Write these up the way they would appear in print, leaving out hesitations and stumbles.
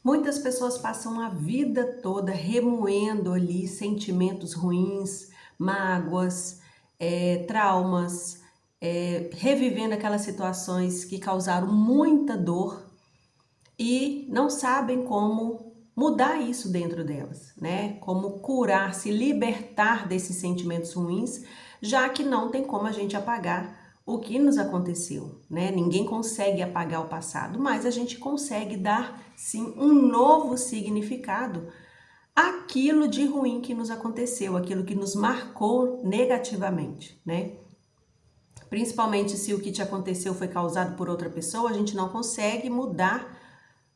Muitas pessoas passam a vida toda remoendo ali sentimentos ruins, mágoas, traumas, revivendo aquelas situações que causaram muita dor e não sabem como mudar isso dentro delas, né? Como curar, se libertar desses sentimentos ruins, já que não tem como a gente apagar o que nos aconteceu, né? Ninguém consegue apagar o passado, mas a gente consegue dar sim um novo significado àquilo de ruim que nos aconteceu, aquilo que nos marcou negativamente, né? Principalmente se o que te aconteceu foi causado por outra pessoa, a gente não consegue mudar,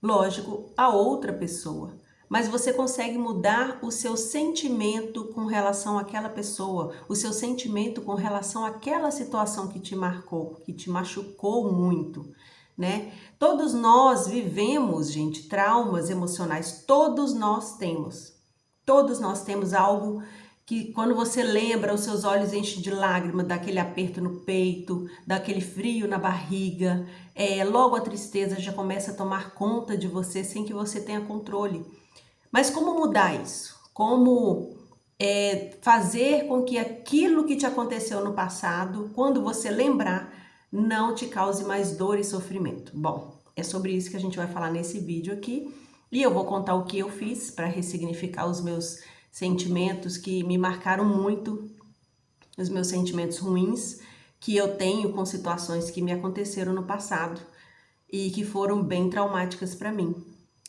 lógico, a outra pessoa. Mas você consegue mudar o seu sentimento com relação àquela pessoa, o seu sentimento com relação àquela situação que te marcou, que te machucou muito, né? Todos nós vivemos, gente, traumas emocionais, todos nós temos. Todos nós temos algo que quando você lembra, os seus olhos enchem de lágrima, daquele aperto no peito, daquele frio na barriga, logo a tristeza já começa a tomar conta de você sem que você tenha controle. Mas como mudar isso? Como fazer com que aquilo que te aconteceu no passado, quando você lembrar, não te cause mais dor e sofrimento? Bom, é sobre isso que a gente vai falar nesse vídeo aqui. E eu vou contar o que eu fiz para ressignificar os meus sentimentos que me marcaram muito, os meus sentimentos ruins que eu tenho com situações que me aconteceram no passado e que foram bem traumáticas para mim.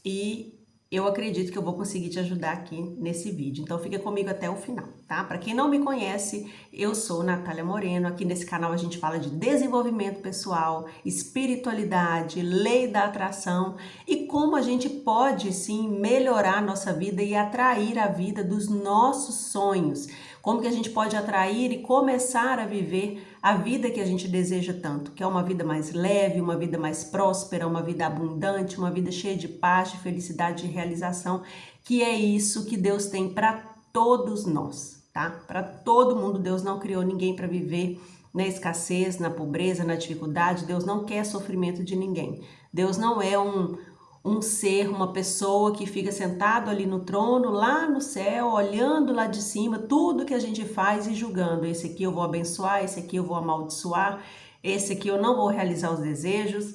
E eu acredito que eu vou conseguir te ajudar aqui nesse vídeo. Então fica comigo até o final, tá? Para quem não me conhece, eu sou Natália Moreno. Aqui nesse canal a gente fala de desenvolvimento pessoal, espiritualidade, lei da atração e como a gente pode sim melhorar a nossa vida e atrair a vida dos nossos sonhos. Como que a gente pode atrair e começar a viver a vida que a gente deseja tanto, que é uma vida mais leve, uma vida mais próspera, uma vida abundante, uma vida cheia de paz, de felicidade, de realização, que é isso que Deus tem para todos nós, tá? Para todo mundo. Deus não criou ninguém para viver na escassez, na pobreza, na dificuldade. Deus não quer sofrimento de ninguém. Deus não é um ser, uma pessoa que fica sentado ali no trono, lá no céu, olhando lá de cima, tudo que a gente faz e julgando. Esse aqui eu vou abençoar, esse aqui eu vou amaldiçoar, esse aqui eu não vou realizar os desejos,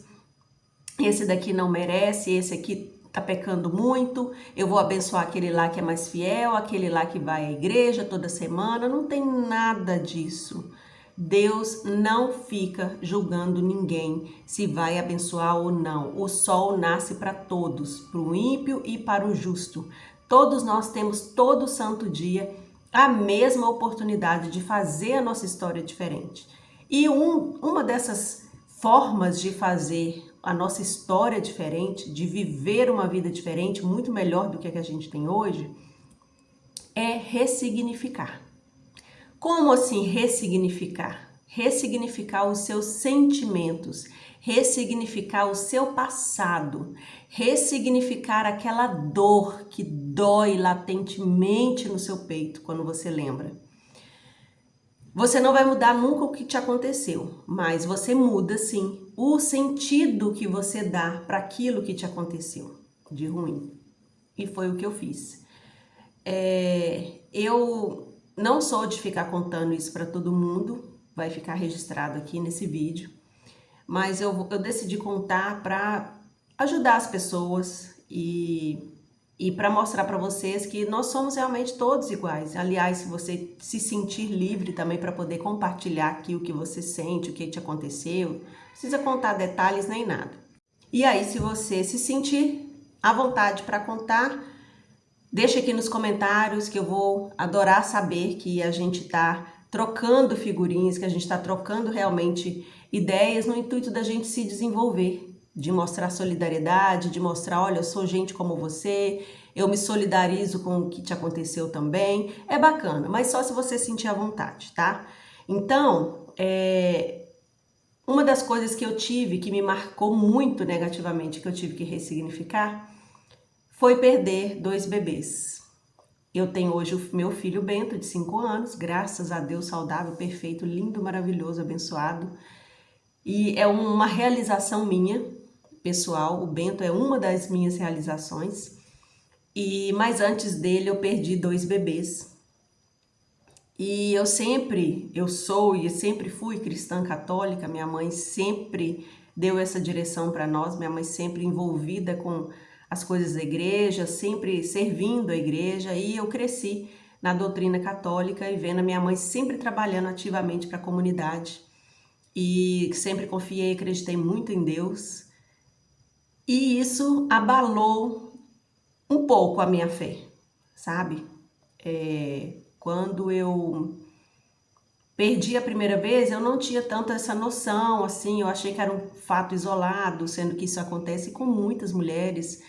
esse daqui não merece, esse aqui tá pecando muito, eu vou abençoar aquele lá que é mais fiel, aquele lá que vai à igreja toda semana. Não tem nada disso. Deus não fica julgando ninguém se vai abençoar ou não. O sol nasce para todos, para o ímpio e para o justo. Todos nós temos todo santo dia a mesma oportunidade de fazer a nossa história diferente. E uma dessas formas de fazer a nossa história diferente, de viver uma vida diferente, muito melhor do que a que a gente tem hoje, é ressignificar. Como assim ressignificar? Ressignificar os seus sentimentos, ressignificar o seu passado, ressignificar aquela dor que dói latentemente no seu peito quando você lembra. Você não vai mudar nunca o que te aconteceu, mas você muda sim o sentido que você dá para aquilo que te aconteceu de ruim. E foi o que eu fiz. Eu não sou de ficar contando isso para todo mundo, vai ficar registrado aqui nesse vídeo, mas eu decidi contar para ajudar as pessoas e para mostrar para vocês que nós somos realmente todos iguais. Aliás, se você se sentir livre também para poder compartilhar aqui o que você sente, o que te aconteceu, não precisa contar detalhes nem nada. E aí, se você se sentir à vontade para contar, deixa aqui nos comentários que eu vou adorar saber que a gente está trocando figurinhas, que a gente está trocando realmente ideias no intuito da gente se desenvolver, de mostrar solidariedade, de mostrar, olha, eu sou gente como você, eu me solidarizo com o que te aconteceu também. É bacana, mas só se você sentir à vontade, tá? Então, uma das coisas que eu tive, que me marcou muito negativamente, que eu tive que ressignificar, foi perder 2 bebês. Eu tenho hoje o meu filho Bento, de 5 anos, graças a Deus, saudável, perfeito, lindo, maravilhoso, abençoado. E é uma realização minha pessoal. O Bento é uma das minhas realizações. Mas antes dele eu perdi 2 bebês. E eu sou e sempre fui cristã católica. Minha mãe sempre deu essa direção para nós. Minha mãe sempre envolvida com as coisas da igreja, sempre servindo a igreja. E eu cresci na doutrina católica e vendo a minha mãe sempre trabalhando ativamente para a comunidade. E sempre confiei e acreditei muito em Deus. E isso abalou um pouco a minha fé, sabe? Quando eu perdi a primeira vez, eu não tinha tanto essa noção, assim, eu achei que era um fato isolado, sendo que isso acontece com muitas mulheres.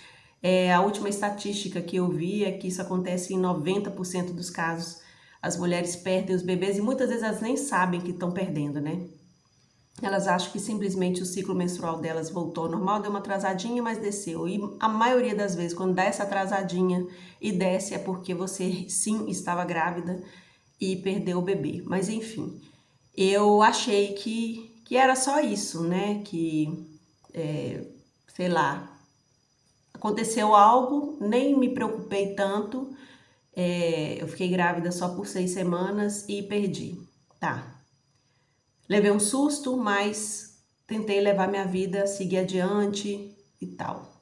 A última estatística que eu vi é que isso acontece em 90% dos casos. As mulheres perdem os bebês e muitas vezes elas nem sabem que estão perdendo, né? Elas acham que simplesmente o ciclo menstrual delas voltou ao normal, deu uma atrasadinha, mas desceu. E a maioria das vezes, quando dá essa atrasadinha e desce, é porque você sim estava grávida e perdeu o bebê. Mas enfim, eu achei que era só isso, né? Sei lá, aconteceu algo, nem me preocupei tanto. Eu fiquei grávida só por 6 semanas e perdi. Tá. Levei um susto, mas tentei levar minha vida, seguir adiante e tal.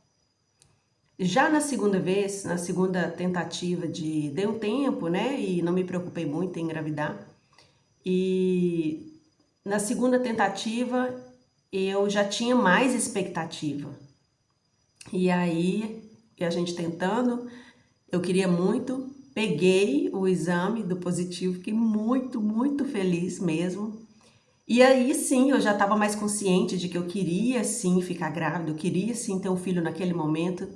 Já na segunda vez, na segunda tentativa dei um tempo, né? E não me preocupei muito em engravidar. E na segunda tentativa, eu já tinha mais expectativa. E aí, a gente tentando, eu queria muito, peguei o exame do positivo, fiquei muito, muito feliz mesmo. E aí sim, eu já estava mais consciente de que eu queria sim ficar grávida, eu queria sim ter um filho naquele momento,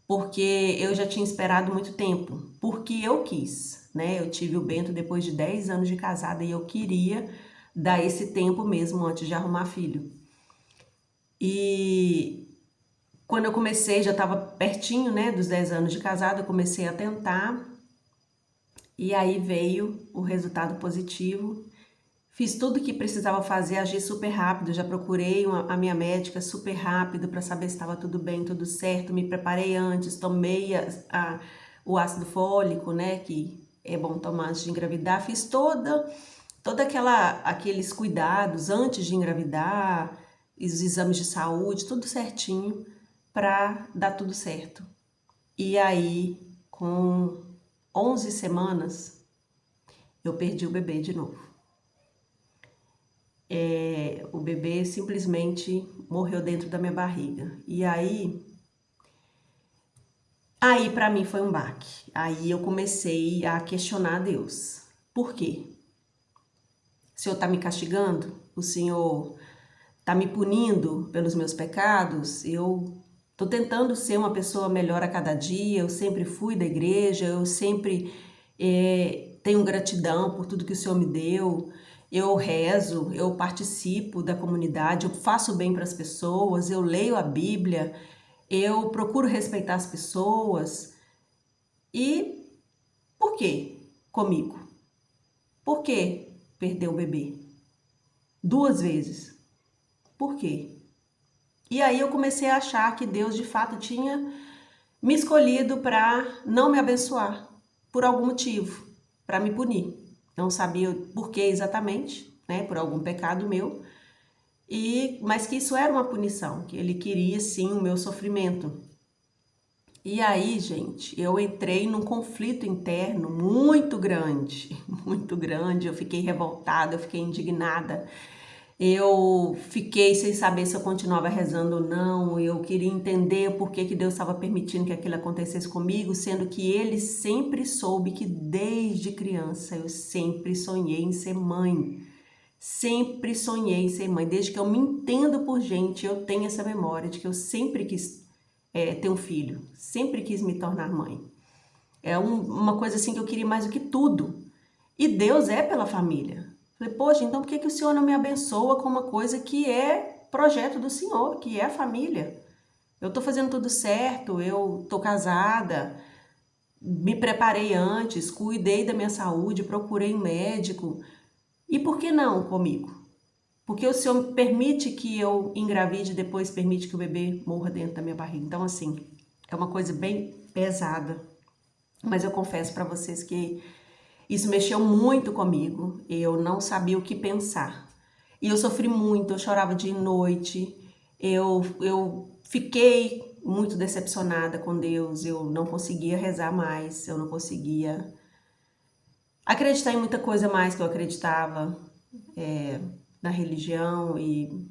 porque eu já tinha esperado muito tempo, porque eu quis, né? Eu tive o Bento depois de 10 anos de casada e eu queria dar esse tempo mesmo antes de arrumar filho. E quando eu comecei, já estava pertinho, né, dos 10 anos de casada, eu comecei a tentar, e aí veio o resultado positivo. Fiz tudo o que precisava fazer, agi super rápido, já procurei a minha médica super rápido para saber se estava tudo bem, tudo certo, me preparei antes, tomei o ácido fólico, né, que é bom tomar antes de engravidar, fiz toda aqueles cuidados antes de engravidar, os exames de saúde, tudo certinho para dar tudo certo. E aí, com 11 semanas, eu perdi o bebê de novo. O bebê simplesmente morreu dentro da minha barriga. E aí para mim foi um baque. Aí eu comecei a questionar Deus. Por quê? O Senhor está me castigando? O Senhor está me punindo pelos meus pecados? Eu estou tentando ser uma pessoa melhor a cada dia. Eu sempre fui da igreja. Eu sempre tenho gratidão por tudo que o Senhor me deu. Eu rezo, eu participo da comunidade, eu faço bem para as pessoas, eu leio a Bíblia, eu procuro respeitar as pessoas. E por que comigo? Por que perder o bebê? 2 vezes. Por quê? E aí eu comecei a achar que Deus de fato tinha me escolhido para não me abençoar, por algum motivo, para me punir. Não sabia por que exatamente, né? Por algum pecado meu. Mas que isso era uma punição, que ele queria sim o meu sofrimento. E aí, gente, eu entrei num conflito interno muito grande, muito grande. Eu fiquei revoltada, eu fiquei indignada. Eu fiquei sem saber se eu continuava rezando ou não. Eu queria entender por que Deus estava permitindo que aquilo acontecesse comigo, sendo que Ele sempre soube que desde criança eu sempre sonhei em ser mãe. Sempre sonhei em ser mãe. Desde que eu me entendo por gente, eu tenho essa memória de que eu sempre quis ter um filho. Sempre quis me tornar mãe. Uma coisa assim que eu queria mais do que tudo. E Deus é pela família. Falei, poxa, então por que o Senhor não me abençoa com uma coisa que é projeto do Senhor, que é a família? Eu tô fazendo tudo certo, eu tô casada, me preparei antes, cuidei da minha saúde, procurei um médico. E por que não comigo? Porque o Senhor permite que eu engravide e depois permite que o bebê morra dentro da minha barriga. Então, assim, é uma coisa bem pesada. Mas eu confesso para vocês que isso mexeu muito comigo. Eu não sabia o que pensar. E eu sofri muito, eu chorava dia e noite. Eu fiquei muito decepcionada com Deus. Eu não conseguia rezar mais, eu não conseguia acreditar em muita coisa mais que eu acreditava na religião e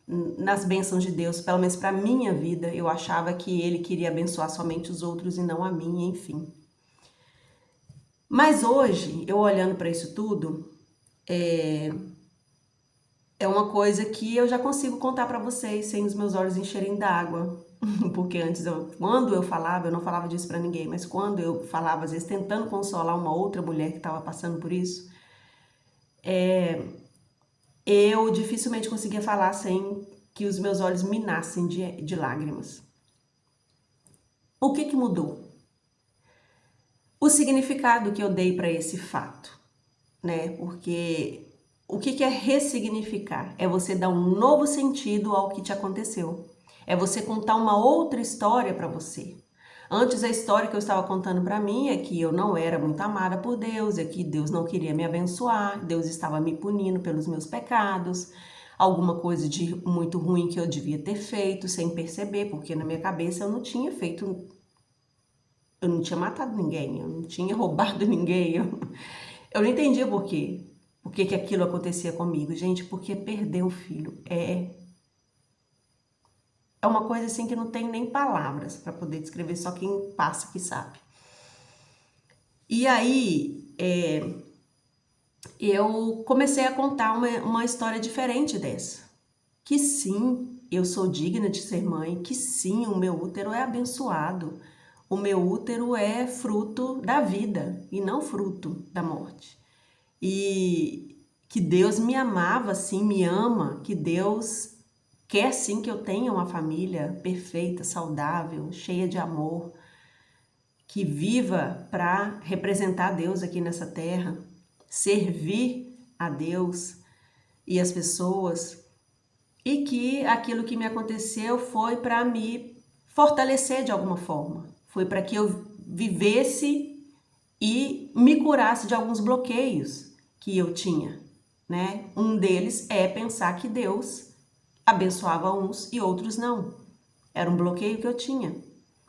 nas bênçãos de Deus, pelo menos para minha vida. Eu achava que Ele queria abençoar somente os outros e não a mim, enfim. Mas hoje, eu olhando para isso tudo, é uma coisa que eu já consigo contar para vocês sem os meus olhos encherem d'água. Porque antes, quando eu falava, eu não falava disso para ninguém, mas quando eu falava, às vezes tentando consolar uma outra mulher que estava passando por isso, eu dificilmente conseguia falar sem que os meus olhos minassem de lágrimas. O que mudou? O significado que eu dei para esse fato, né? Porque o que é ressignificar? É você dar um novo sentido ao que te aconteceu. É você contar uma outra história para você. Antes, a história que eu estava contando para mim é que eu não era muito amada por Deus, é que Deus não queria me abençoar, Deus estava me punindo pelos meus pecados, alguma coisa de muito ruim que eu devia ter feito sem perceber, porque na minha cabeça eu não tinha feito, eu não tinha matado ninguém, eu não tinha roubado ninguém, eu não entendia por quê. Por que que aquilo acontecia comigo? Gente, porque perder um filho é uma coisa assim que não tem nem palavras para poder descrever, só quem passa que sabe. E aí, eu comecei a contar uma história diferente dessa. Que sim, eu sou digna de ser mãe, que sim, o meu útero é abençoado. O meu útero é fruto da vida e não fruto da morte. E que Deus me amava, sim, me ama, que Deus quer sim que eu tenha uma família perfeita, saudável, cheia de amor, que viva para representar Deus aqui nessa terra, servir a Deus e as pessoas, e que aquilo que me aconteceu foi para me fortalecer de alguma forma, foi para que eu vivesse e me curasse de alguns bloqueios que eu tinha, né? Um deles é pensar que Deus abençoava uns e outros não. Era um bloqueio que eu tinha.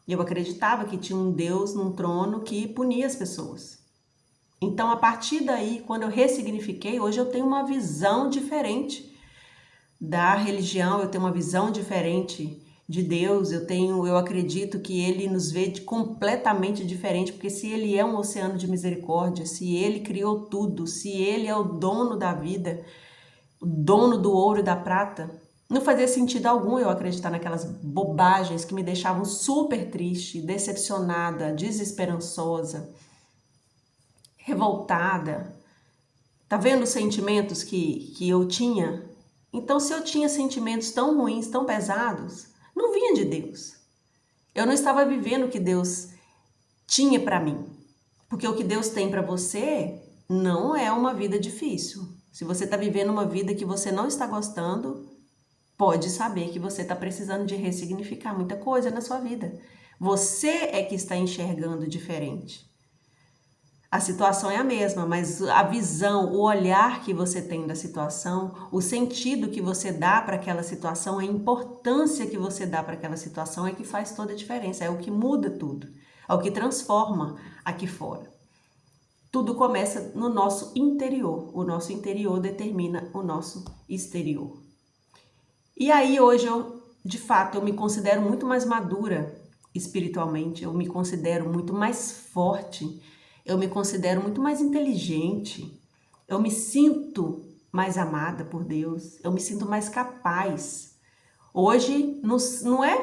Eu acreditava que tinha um Deus num trono que punia as pessoas. Então, a partir daí, quando eu ressignifiquei, hoje eu tenho uma visão diferente da religião, eu tenho uma visão diferente de Deus, eu acredito que Ele nos vê completamente diferente, porque se Ele é um oceano de misericórdia, se Ele criou tudo, se Ele é o dono da vida, o dono do ouro e da prata, não fazia sentido algum eu acreditar naquelas bobagens que me deixavam super triste, decepcionada, desesperançosa, revoltada. Tá vendo os sentimentos que eu tinha? Então, se eu tinha sentimentos tão ruins, tão pesados, não vinha de Deus. Eu não estava vivendo o que Deus tinha para mim. Porque o que Deus tem para você não é uma vida difícil. Se você está vivendo uma vida que você não está gostando, pode saber que você está precisando de ressignificar muita coisa na sua vida. Você é que está enxergando diferente. A situação é a mesma, mas a visão, o olhar que você tem da situação, o sentido que você dá para aquela situação, a importância que você dá para aquela situação é que faz toda a diferença, é o que muda tudo, é o que transforma aqui fora. Tudo começa no nosso interior, o nosso interior determina o nosso exterior. E aí hoje de fato, eu me considero muito mais madura espiritualmente, eu me considero muito mais forte, eu me considero muito mais inteligente, eu me sinto mais amada por Deus, eu me sinto mais capaz. Hoje não é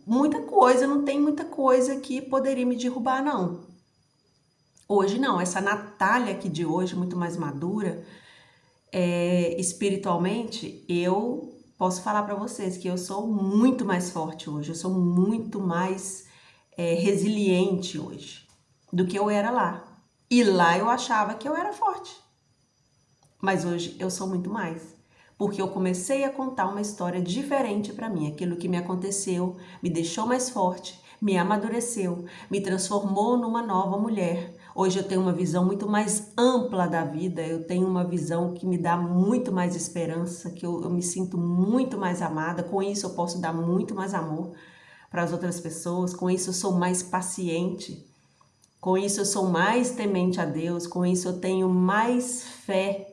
muita coisa, não tem muita coisa que poderia me derrubar, não. Hoje não, essa Natália aqui de hoje, muito mais madura, espiritualmente, eu posso falar para vocês que eu sou muito mais forte hoje, eu sou muito mais resiliente hoje do que eu era lá. E lá eu achava que eu era forte, mas hoje eu sou muito mais. porque eu comecei a contar uma história diferente para mim. Aquilo que me aconteceu me deixou mais forte, me amadureceu, me transformou numa nova mulher. Hoje eu tenho uma visão muito mais ampla da vida, eu tenho uma visão que me dá muito mais esperança, que eu me sinto muito mais amada. Com isso eu posso dar muito mais amor para as outras pessoas, com isso eu sou mais paciente, com isso eu sou mais temente a Deus, com isso eu tenho mais fé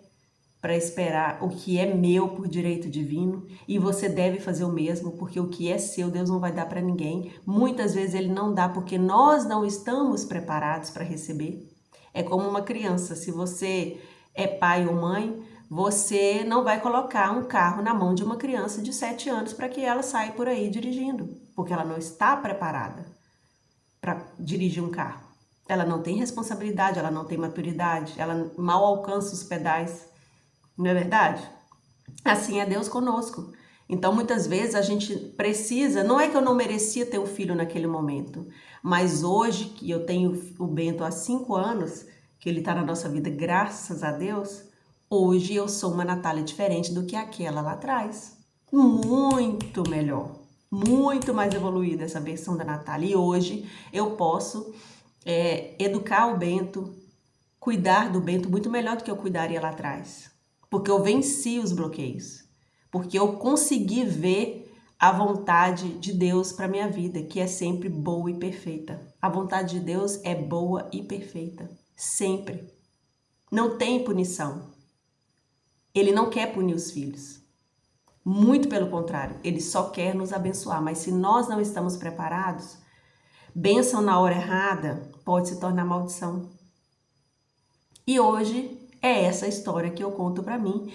para esperar o que é meu por direito divino, e você deve fazer o mesmo, porque o que é seu Deus não vai dar para ninguém. Muitas vezes ele não dá porque nós não estamos preparados para receber. É como uma criança, se você é pai ou mãe, você não vai colocar um carro na mão de uma criança de 7 anos para que ela saia por aí dirigindo, porque ela não está preparada para dirigir um carro. Ela não tem responsabilidade, ela não tem maturidade, ela mal alcança os pedais. Não é verdade? Assim é Deus conosco. Então, muitas vezes a gente precisa, não é que eu não merecia ter um filho naquele momento, mas hoje que eu tenho o Bento há 5 anos, que ele está na nossa vida, graças a Deus, hoje eu sou uma Natália diferente do que aquela lá atrás. Muito melhor, muito mais evoluída essa versão da Natália. E hoje eu posso educar o Bento, cuidar do Bento muito melhor do que eu cuidaria lá atrás. Porque eu venci os bloqueios, porque eu consegui ver a vontade de Deus para minha vida, que é sempre boa e perfeita. A vontade de Deus é boa e perfeita, sempre. Não tem punição. Ele não quer punir os filhos. Muito pelo contrário, ele só quer nos abençoar. Mas se nós não estamos preparados, bênção na hora errada pode se tornar maldição. E hoje é essa história que eu conto para mim.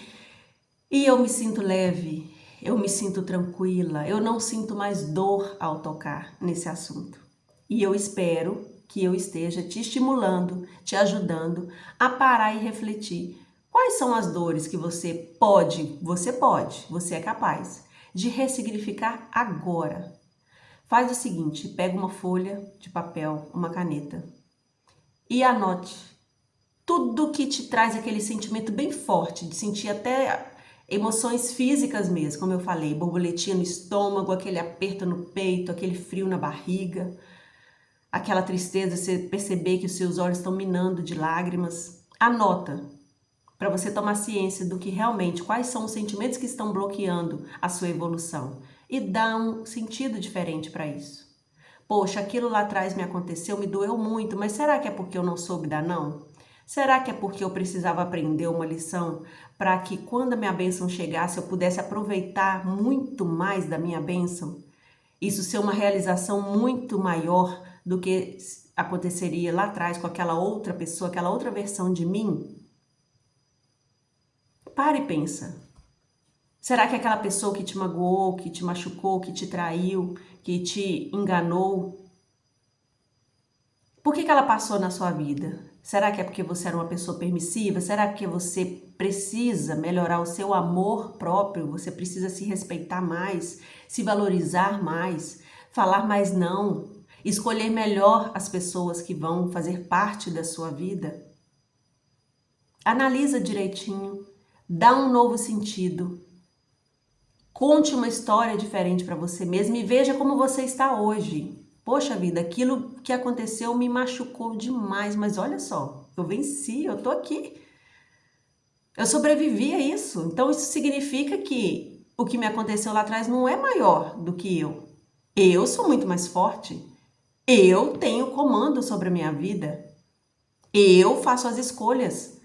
E eu me sinto leve, eu me sinto tranquila, eu não sinto mais dor ao tocar nesse assunto. E eu espero que eu esteja te estimulando, te ajudando a parar e refletir. Quais são as dores que você é capaz de ressignificar agora? Faz o seguinte, pega uma folha de papel, uma caneta e anote tudo que te traz aquele sentimento bem forte, de sentir até emoções físicas mesmo, como eu falei, borboletinha no estômago, aquele aperto no peito, aquele frio na barriga, aquela tristeza, você perceber que os seus olhos estão minando de lágrimas. Anota, para você tomar ciência do que realmente, quais são os sentimentos que estão bloqueando a sua evolução e dá um sentido diferente para isso. Poxa, aquilo lá atrás me aconteceu, me doeu muito, mas será que é porque eu não soube dar não? Será que é porque eu precisava aprender uma lição para que quando a minha bênção chegasse eu pudesse aproveitar muito mais da minha bênção? Isso ser uma realização muito maior do que aconteceria lá atrás com aquela outra pessoa, aquela outra versão de mim? Para e pensa. Será que aquela pessoa que te magoou, que te machucou, que te traiu, que te enganou, por que ela passou na sua vida? Será que é porque você era uma pessoa permissiva? Será que você precisa melhorar o seu amor próprio? Você precisa se respeitar mais, se valorizar mais, falar mais não, escolher melhor as pessoas que vão fazer parte da sua vida? Analisa direitinho, dá um novo sentido, conte uma história diferente para você mesmo e veja como você está hoje. Poxa vida, aquilo que aconteceu me machucou demais, mas olha só, eu venci, eu tô aqui. Eu sobrevivi a isso. Então isso significa que o que me aconteceu lá atrás não é maior do que eu. Eu sou muito mais forte. Eu tenho comando sobre a minha vida. Eu faço as escolhas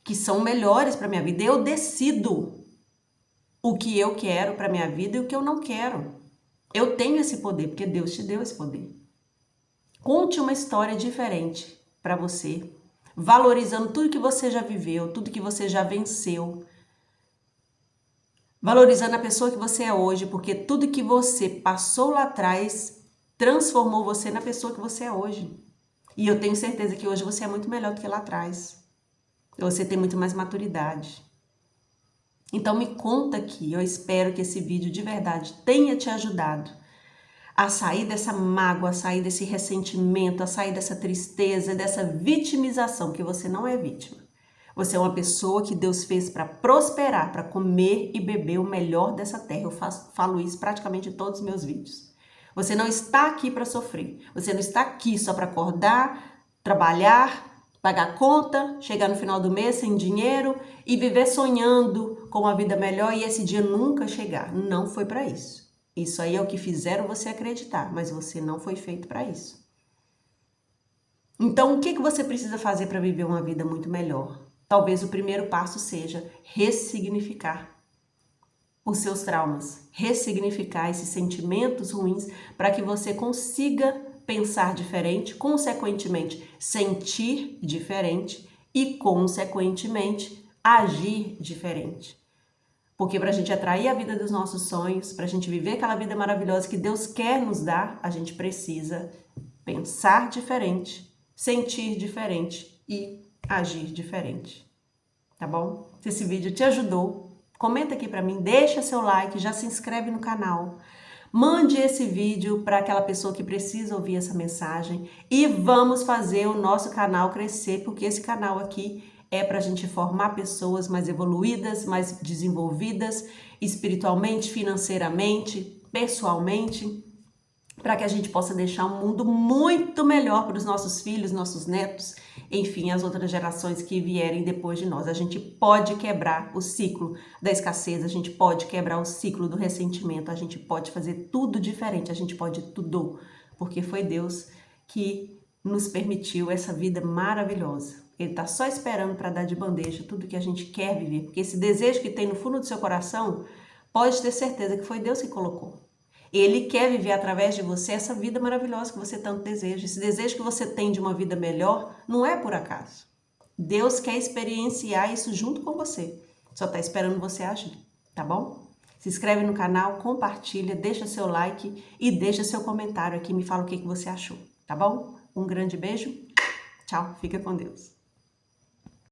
que são melhores para minha vida. Eu decido o que eu quero para minha vida e o que eu não quero. Eu tenho esse poder, porque Deus te deu esse poder. Conte uma história diferente para você, valorizando tudo que você já viveu, tudo que você já venceu. Valorizando a pessoa que você é hoje, porque tudo que você passou lá atrás transformou você na pessoa que você é hoje. E eu tenho certeza que hoje você é muito melhor do que lá atrás. Você tem muito mais maturidade. Então me conta aqui, eu espero que esse vídeo de verdade tenha te ajudado a sair dessa mágoa, a sair desse ressentimento, a sair dessa tristeza, dessa vitimização, que você não é vítima. Você é uma pessoa que Deus fez para prosperar, para comer e beber o melhor dessa terra. Eu falo isso praticamente em todos os meus vídeos. Você não está aqui para sofrer. Você não está aqui só para acordar, trabalhar, pagar conta, chegar no final do mês sem dinheiro e viver sonhando com uma vida melhor e esse dia nunca chegar. Não foi para isso. Isso aí é o que fizeram você acreditar, mas você não foi feito para isso. Então, o que você precisa fazer para viver uma vida muito melhor? Talvez o primeiro passo seja ressignificar os seus traumas, ressignificar esses sentimentos ruins para que você consiga pensar diferente, consequentemente sentir diferente e, consequentemente, agir diferente. Porque para a gente atrair a vida dos nossos sonhos, para a gente viver aquela vida maravilhosa que Deus quer nos dar, a gente precisa pensar diferente, sentir diferente e agir diferente. Tá bom? Se esse vídeo te ajudou, comenta aqui para mim, deixa seu like, já se inscreve no canal. Mande esse vídeo para aquela pessoa que precisa ouvir essa mensagem e vamos fazer o nosso canal crescer, porque esse canal aqui é para a gente formar pessoas mais evoluídas, mais desenvolvidas, espiritualmente, financeiramente, pessoalmente, para que a gente possa deixar um mundo muito melhor para os nossos filhos, nossos netos, enfim, as outras gerações que vierem depois de nós. A gente pode quebrar o ciclo da escassez, a gente pode quebrar o ciclo do ressentimento, a gente pode fazer tudo diferente, a gente pode tudo, porque foi Deus que nos permitiu essa vida maravilhosa. Ele está só esperando para dar de bandeja tudo que a gente quer viver, porque esse desejo que tem no fundo do seu coração, pode ter certeza que foi Deus que colocou. Ele quer viver através de você essa vida maravilhosa que você tanto deseja. Esse desejo que você tem de uma vida melhor não é por acaso. Deus quer experienciar isso junto com você. Só está esperando você agir, tá bom? Se inscreve no canal, compartilha, deixa seu like e deixa seu comentário aqui. Me fala o que você achou, tá bom? Um grande beijo. Tchau, fica com Deus.